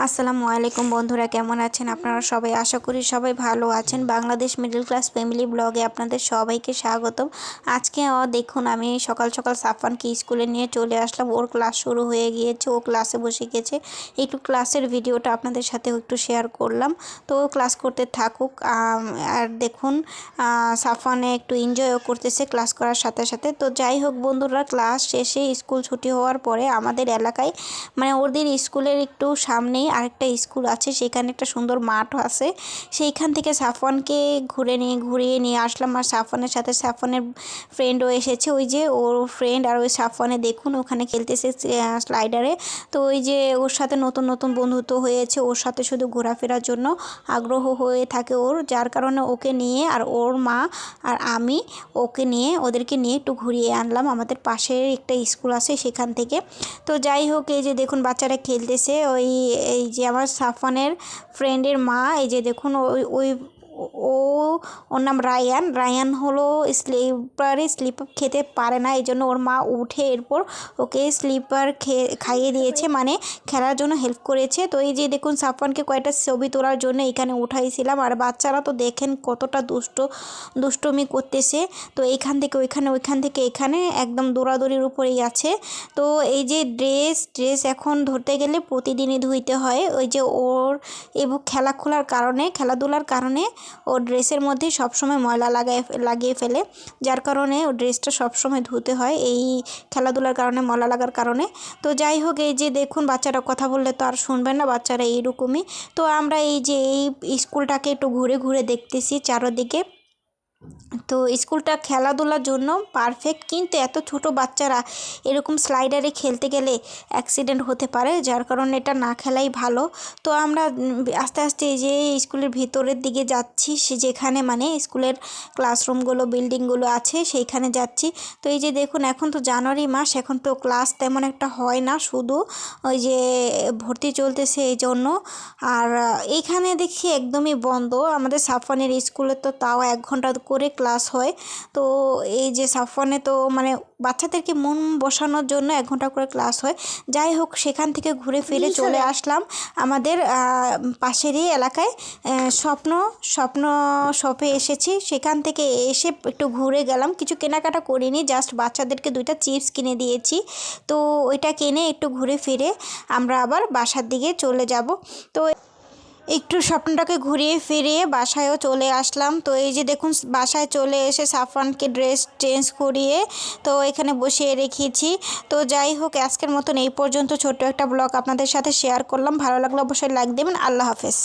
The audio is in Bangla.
আসসালামু আলাইকুম বন্ধুরা, কেমন আছেন আপনারা সবাই? আশা করি সবাই ভালো আছেন। বাংলাদেশ মিডল ক্লাস ফ্যামিলি ব্লগে আপনাদের সবাইকে স্বাগতম। আজকে দেখুন আমি সকাল সকাল সাফওয়ানকে স্কুলে নিয়ে চলে আসলাম। ওর ক্লাস শুরু হয়ে গিয়েছে, ও ক্লাসে বসে গেছে। একটু ক্লাসের ভিডিওটা আপনাদের সাথে একটু শেয়ার করলাম। তো ক্লাস করতে থাকুক। আর দেখুন সাফওয়ানে একটু এনজয়ও করতেছে ক্লাস করার সাথে সাথে। তো যাই হোক বন্ধুরা, ক্লাস শেষে স্কুল ছুটি হওয়ার পরে আমাদের এলাকায় মানে ওদের স্কুলের একটু সামনেই আরেকটা স্কুল আছে, সেখানে একটা সুন্দর মাঠ আছে। সেইখান থেকে সাফওয়ানকে ঘুরিয়ে নিয়ে আসলাম। আর সাফওয়ানের সাথে সাফওয়ানের ফ্রেন্ডও এসেছে। ওই যে ওর ফ্রেন্ড আর ওই সাফওয়ানে দেখুন ওখানে খেলতেছে স্লাইডারে। তো ওই যে ওর সাথে নতুন নতুন বন্ধুত্ব হয়েছে, ওর সাথে শুধু ঘোরাফেরার জন্য আগ্রহ হয়ে থাকে ওর, যার কারণে ওকে নিয়ে আর ওর মা আর আমি ওদেরকে নিয়ে একটু ঘুরিয়ে আনলাম। আমাদের পাশের একটা স্কুল আছে সেখান থেকে। তো যাই হোক, এই যে দেখুন বাচ্চারা খেলতেছে। এই যে আমার সাফওয়ানের ফ্রেন্ডের মা, এই যে দেখুন ওই ওর নাম রায়ান হলো স্লিপার খেতে পারে না, এই জন্য ওর মা উঠে এরপর ওকে স্লিপার খাইয়ে দিয়েছে, মানে খেলার জন্য হেল্প করেছে। তো এই যে দেখুন সাফওয়ানকে কয়েকটা ছবি তোলার জন্য এখানে উঠাইছিলাম। আর বাচ্চারা তো দেখেন কতটা দুষ্টমি করতেছে। তো এইখান থেকে ওইখান থেকে এখানে একদম দৌড়াদৌড়ির উপরেই আছে। তো এই যে ড্রেস এখন ধরতে গেলে প্রতিদিনই ধুইতে হয়। ওই যে ওর এবং খেলাধুলার কারণে ওর ড্রেসের মধ্যে সবসময় ময়লা লাগিয়ে ফেলে, যার কারণে ওর ড্রেসটা সবসময় ধুতে হয় এই খেলাধুলার কারণে, ময়লা লাগার কারণে। তো যাই হোক, এই যে দেখুন বাচ্চারা কথা বললে তো আর শুনবেন না, বাচ্চারা এইরকমই। তো আমরা এই যে এই স্কুলটাকে একটু ঘুরে ঘুরে দেখতেছি চারদিকে। তো স্কুলটা খেলাধুলার জন্য পারফেক্ট, কিন্তু এত ছোট বাচ্চারা এরকম স্লাইডারে খেলতে গেলে অ্যাক্সিডেন্ট হতে পারে, যার কারণে এটা না খেলাই ভালো। তো আমরা আস্তে আস্তে এই যে স্কুলের ভিতরের দিকে যাচ্ছি, যেখানে মানে স্কুলের ক্লাসরুমগুলো বিল্ডিংগুলো আছে সেইখানে যাচ্ছি। তো এই যে দেখুন এখন তো জানুয়ারি মাস, এখন তো ক্লাস তেমন একটা হয় না, শুধু ওই যে ভর্তি চলতেছে এই জন্য। আর এইখানে দেখি একদমই বন্ধ। আমাদের সাফওয়ানের স্কুলে তো তাও 1 ঘন্টা করে ক্লাস হয়। তো এই যে সাফওয়ানে তো মানে বাচ্চাদেরকে মন বসানোর জন্য 1 ঘন্টা করে ক্লাস হয়। যাই হোক, সেখান থেকে ঘুরে ফিরে চলে আসলাম আমাদের পাশেরই এলাকায় স্বপ্ন শপে এসেছি। সেখান থেকে এসে একটু ঘুরে গেলাম, কিছু কেনাকাটা করিনি, জাস্ট বাচ্চাদেরকে 2টা চিপস কিনে দিয়েছি। তো ওইটা কিনে একটু ঘুরে ফিরে আমরা আবার বাসার দিকে চলে যাব। তো একটু স্বপ্নটাকে ঘুরিয়ে ফিরিয়ে বাসায়ও চলে আসলাম। তো এই যে দেখুন বাসায় চলে এসে সাফওয়ানকে ড্রেস চেঞ্জ করিয়ে তো এখানে বসিয়ে রেখেছি। তো যাই হোক, আজকের মতন এই পর্যন্ত ছোট্ট একটা ব্লগ আপনাদের সাথে শেয়ার করলাম। ভালো লাগলে অবশ্যই লাইক দেবেন। আল্লাহ হাফেজ।